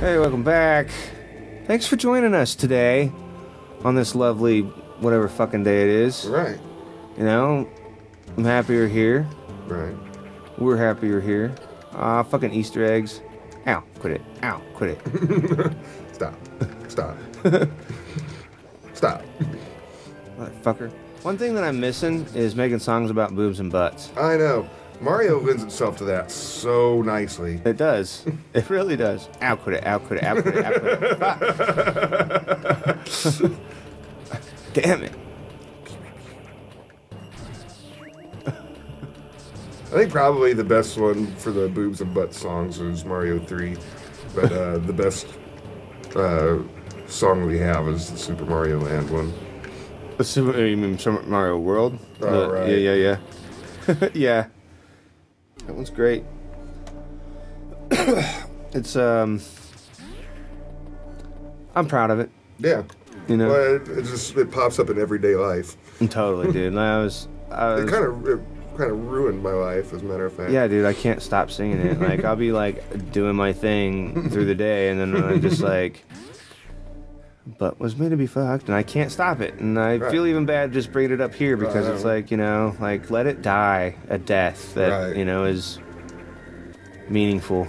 Hey, welcome back. Thanks for joining us today on this lovely whatever fucking day it is. Right. You know, I'm happy you're here. Right. We're happy you're here. Fucking Easter eggs. Ow, quit it. Ow, quit it. Stop. Stop. Stop. Motherfucker. One thing that I'm missing is making songs about boobs and butts. I know. Mario lends itself to that so nicely. It does. It really does. Ow, quit it. Ow, quit it. Ow, quit it. Ow, quit it. Damn it. I think probably the best one for the boobs and butts songs is Mario 3. But the best song we have is the Super Mario Land one. You mean Super Mario World? Oh, right. Yeah. Yeah. That one's great. It's, I'm proud of it. Yeah. You know? Well, it pops up in everyday life. Totally, dude. It kind of ruined my life, as a matter of fact. Yeah, dude, I can't stop singing it. Like, I'll be, like, doing my thing through the day, and then I'm just like, but was made to be fucked, and I can't stop it. And I feel even bad just bringing it up here, because it's like, you know, like, let it die a death that, you know, is meaningful.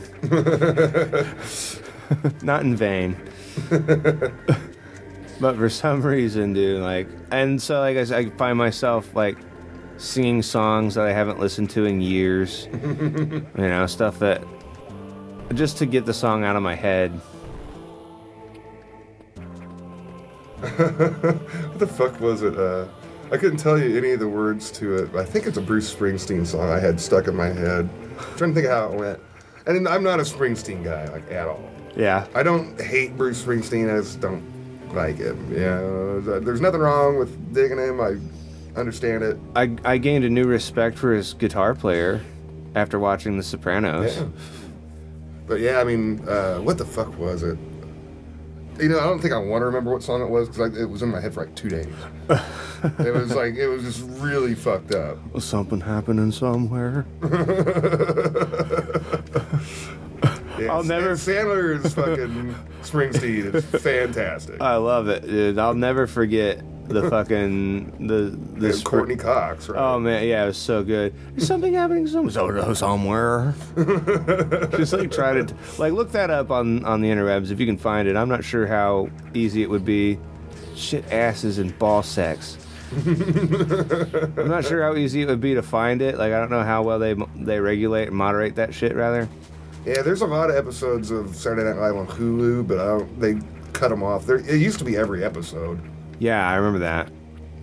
Not in vain. But for some reason, dude, like, and so, like, I find myself, like, singing songs that I haven't listened to in years. You know, stuff that, just to get the song out of my head. What the fuck was it? I couldn't tell you any of the words to it. I think it's a Bruce Springsteen song I had stuck in my head. I'm trying to think of how it went. And I'm not a Springsteen guy, like, at all. Yeah. I don't hate Bruce Springsteen, I just don't like him. Yeah, there's nothing wrong with digging him. I understand it. I gained a new respect for his guitar player after watching The Sopranos. Yeah. But yeah, I mean, what the fuck was it? You know, I don't think I want to remember what song it was, because it was in my head for like 2 days. It was just really fucked up. Was something happening somewhere? Yeah, I'll never. Sandler's fucking Springsteen is fantastic. I love it, dude. I'll never forget the fucking the Courtney Cox, right? Oh man, yeah, it was so good. There's something happening somewhere. Just like try to look that up on the interwebs if you can find it. I'm not sure how easy it would be. Shit, asses and ball sex. I'm not sure how easy it would be to find it. Like, I don't know how well they regulate and moderate that shit, rather. Yeah, there's a lot of episodes of Saturday Night Live on Hulu, but they cut them off. It used to be every episode. Yeah, I remember that.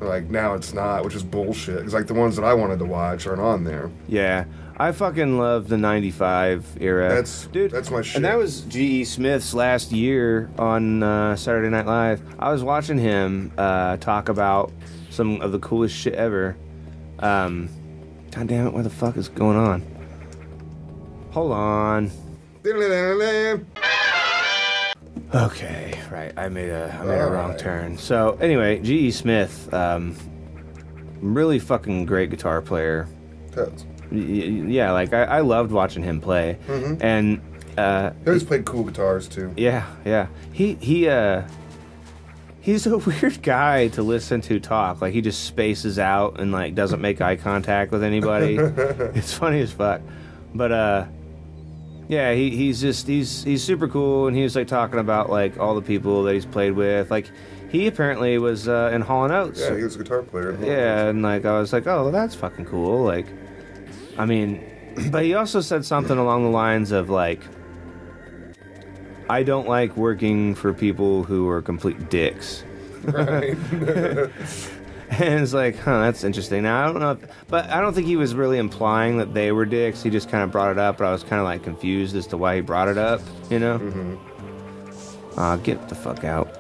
Like, now it's not, which is bullshit. Because, like, the ones that I wanted to watch aren't on there. Yeah. I fucking love the 95 era. That's my shit. And that was G.E. Smith's last year on Saturday Night Live. I was watching him talk about some of the coolest shit ever. God damn it, what the fuck is going on? Hold on. Okay, right. I made a wrong turn. So anyway, G.E. Smith, really fucking great guitar player. Toads. Yeah, like I loved watching him play, and he always played cool guitars too. Yeah. He's a weird guy to listen to talk. Like, he just spaces out and like doesn't make eye contact with anybody. It's funny as fuck, but yeah, he's super cool, and he was like talking about like all the people that he's played with. Like, he apparently was in Hall & Oates. Yeah, he was a guitar player. Yeah, and like I was like, oh, well, that's fucking cool. Like, I mean, but he also said something along the lines of like, I don't like working for people who are complete dicks. Right. And it's like, huh, that's interesting. Now, I don't know, but I don't think he was really implying that they were dicks. He just kind of brought it up, but I was kind of like confused as to why he brought it up, you know? Get the fuck out.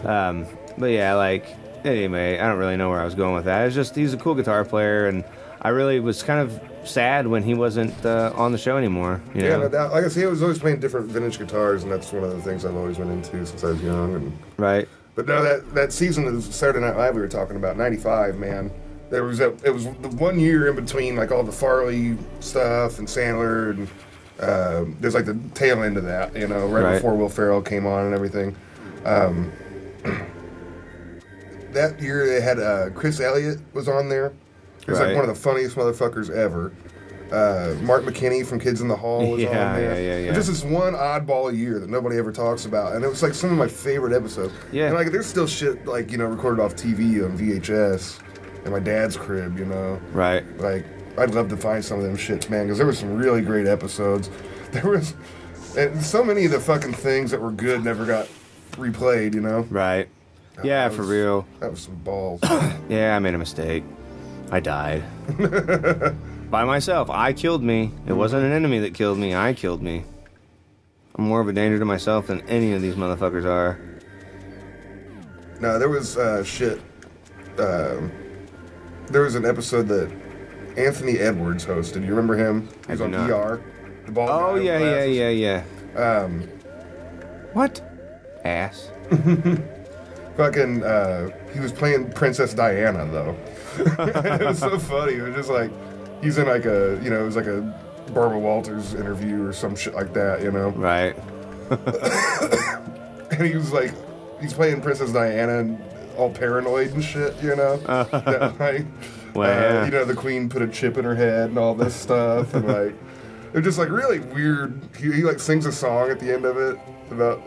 But yeah, like, anyway, I don't really know where I was going with that. It's just, he's a cool guitar player, and I really was kind of sad when he wasn't on the show anymore. You know? No doubt. Like I say, he was always playing different vintage guitars, and that's one of the things I've always been into since I was young. And right. But no, that season of Saturday Night Live we were talking about, 95, man. It was the 1 year in between, like, all the Farley stuff and Sandler, and There's like the tail end of that, you know, right before Will Ferrell came on and everything. That year they had Chris Elliott was on there. He was like one of the funniest motherfuckers ever. Mark McKinney from Kids in the Hall was on there. Yeah. Just this one oddball year that nobody ever talks about, and it was like some of my favorite episodes. Yeah, and like there's still shit like, you know, recorded off TV on VHS in my dad's crib, you know. Right. Like I'd love to find some of them shits, man, because there were some really great episodes. There was, and so many of the fucking things that were good never got replayed, you know. Right. Yeah, for real. That was some balls. Yeah, I made a mistake. I died. By myself. I killed me. It wasn't an enemy that killed me. I killed me. I'm more of a danger to myself than any of these motherfuckers are. No, there was shit. There was an episode that Anthony Edwards hosted. You remember him? He was on ER. The bald guy with glasses. Yeah. What? Ass. Fucking, he was playing Princess Diana, though. It was so funny. It was just like, he's in like a, you know, it was like a Barbara Walters interview or some shit like that, you know? Right. And he was like, he's playing Princess Diana and all paranoid and shit, you know? Like, you know, the queen put a chip in her head and all this stuff. And like, it was just like really weird. He like sings a song at the end of it about,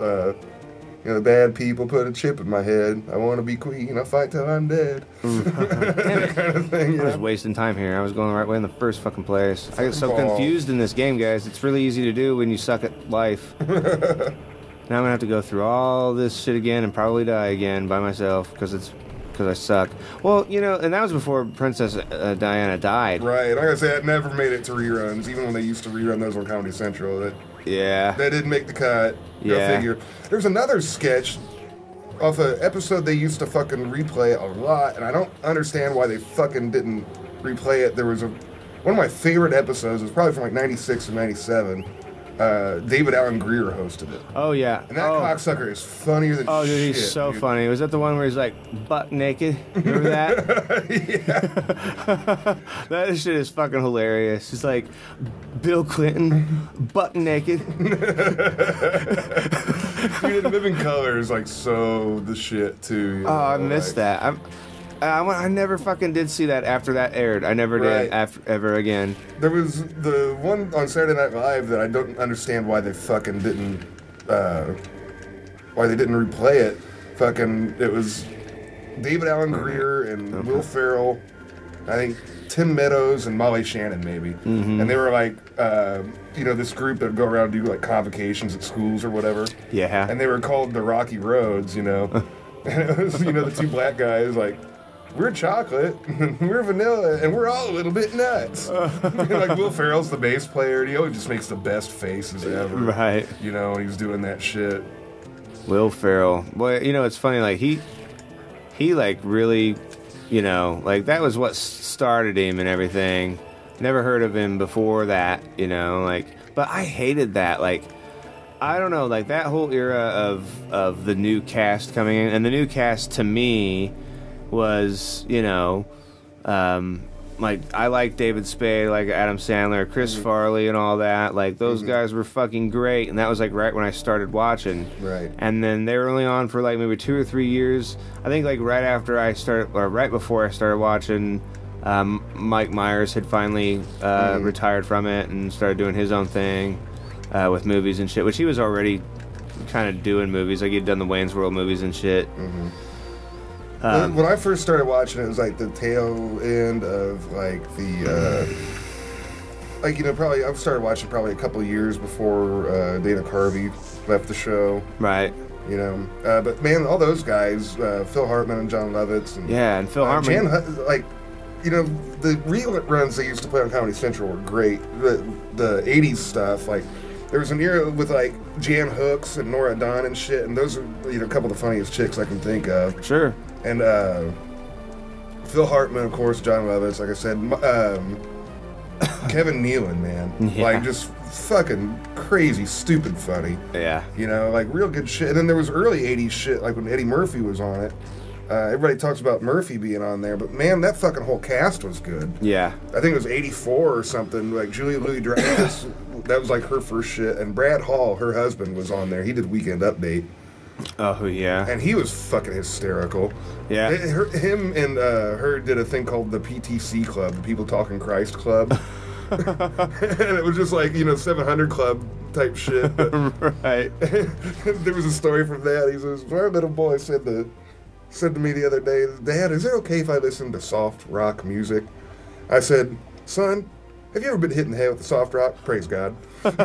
you know, the bad people put a chip in my head. I want to be queen. I'll fight till I'm dead. That kind of thing. I was wasting time here. I was going the right way in the first fucking place. I get so confused in this game, guys. It's really easy to do when you suck at life. Now I'm going to have to go through all this shit again and probably die again by myself because I suck. Well, you know, and that was before Princess Diana died. Right. Like I said, I never made it to reruns, even when they used to rerun those on Comedy Central. That didn't make the cut. Go figure. There's another sketch of an episode they used to fucking replay a lot, and I don't understand why they fucking didn't replay it. There was one of my favorite episodes. It was probably from like 96 or 97. David Allen Greer hosted it. Oh, yeah. And that cocksucker is funnier than shit. Oh, dude, he's so funny. Was that the one where he's like butt naked? Remember that? Yeah. That shit is fucking hilarious. It's like Bill Clinton, butt naked. Dude, Living Color is like so the shit, too. You know? I missed that. I never fucking did see that after that aired. I never did ever again. There was the one on Saturday Night Live that I don't understand why they fucking didn't, replay it. Fucking, it was David Allen Greer and Will Ferrell, I think Tim Meadows and Molly Shannon maybe. And they were like, you know, this group that would go around and do like convocations at schools or whatever. Yeah. And they were called the Rocky Roads, you know. And it was, you know, the two black guys like, we're chocolate, and we're vanilla, and we're all a little bit nuts. Like Will Ferrell's the bass player, and he always just makes the best faces ever. Right. You know, when he's doing that shit. Will Ferrell. Boy, you know, it's funny, like, he like, really, you know, like, that was what started him and everything. Never heard of him before that, you know, like, but I hated that, like, I don't know, like, that whole era of the new cast coming in, and the new cast, to me, was, you know, like, I like David Spade, like Adam Sandler, Chris Farley and all that. Like, those guys were fucking great, and that was, like, right when I started watching. Right. And then they were only on for, like, maybe 2 or 3 years. I think, like, right after I started, or right before I started watching, Mike Myers had finally retired from it and started doing his own thing with movies and shit, which he was already kind of doing movies. Like, he'd done the Wayne's World movies and shit. When I first started watching it was like the tail end of like the like, you know, probably I started watching probably a couple of years before Dana Carvey left the show. Right. You know, but man, all those guys, Phil Hartman and John Lovitz, and Phil Hartman, like, you know, the reruns they used to play on Comedy Central were great. The '80s stuff, like, there was an era with like Jan Hooks and Nora Dunn and shit, and those are, you know, a couple of the funniest chicks I can think of. Sure. And Phil Hartman, of course, John Lovitz, like I said, Kevin Nealon, man, like, just fucking crazy, stupid funny. Yeah. You know, like, real good shit. And then there was early '80s shit, like when Eddie Murphy was on it. everybody talks about Murphy being on there, but man, that fucking whole cast was good. Yeah. I think it was 84 or something. Like Julia Louis-Dreyfus, that was like her first shit. And Brad Hall, her husband, was on there. He did Weekend Update. Oh, yeah. And he was fucking hysterical. Yeah. Him and her did a thing called the PTC Club, the People Talking Christ Club. And it was just like, 700 Club type shit. Right. There was a story from that. He says, our little boy said to me the other day, Dad, is it okay if I listen to soft rock music? I said, son, have you ever been hit in the head with a soft rock? Praise God. It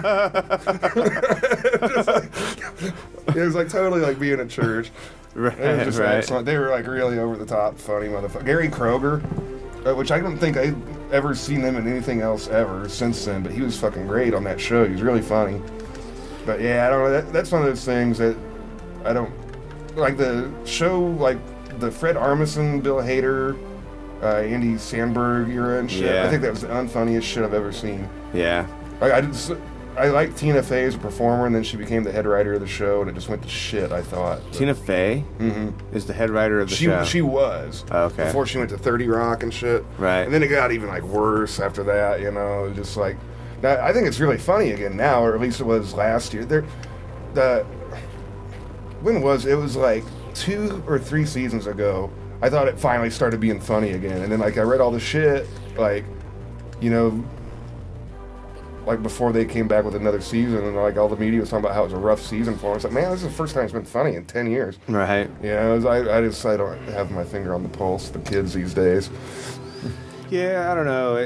was like totally like being at church. Right, It was just right. excellent. They were like really over the top, funny motherfucker. Gary Kroger, which I don't think I'd ever seen him in anything else ever since then, but he was fucking great on that show. He was really funny. But yeah, I don't know. That's one of those things that I don't like. The show, like the Fred Armisen, Bill Hader, Andy Samberg era and shit. Yeah. I think that was the unfunniest shit I've ever seen. Yeah. I liked Tina Fey as a performer, and then she became the head writer of the show, and it just went to shit, I thought. But Tina Fey is the head writer of the show. She was. Oh, okay. Before she went to 30 Rock and shit. Right. And then it got even like worse after that, just like. Now, I think it's really funny again now, or at least it was last year. When was it? It was like 2 or 3 seasons ago. I thought it finally started being funny again, and then like I read all the shit, like, like before they came back with another season, and like all the media was talking about how it was a rough season for them. It's like, man, this is the first time it's been funny in 10 years. Right. I don't have my finger on the pulse of the kids these days. Yeah, I don't know.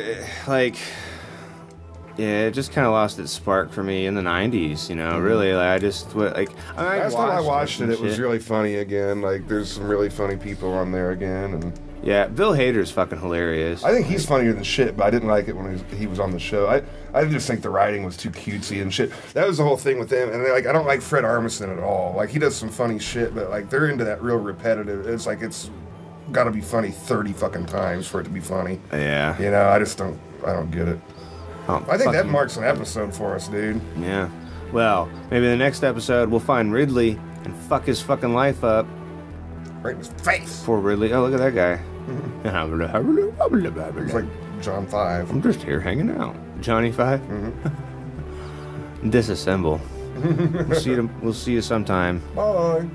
It just kind of lost its spark for me in the 90s, really. Like, Last time I watched it was really funny again. Like, there's some really funny people on there again, and yeah, Bill Hader's fucking hilarious. I think he's funnier than shit, but I didn't like it when he was on the show. I just think the writing was too cutesy and shit. That was the whole thing with them. And I don't like Fred Armisen at all. Like, he does some funny shit, but like they're into that real repetitive. It's like it's got to be funny 30 fucking times for it to be funny. Yeah. I don't get it. Oh, I think that marks an episode for us, dude. Yeah. Well, maybe the next episode we'll find Ridley and fuck his fucking life up. Right in his face. Poor Ridley. Oh, look at that guy. It's like John 5. I'm just here hanging out. Johnny 5? Disassemble. We'll see you sometime. Bye.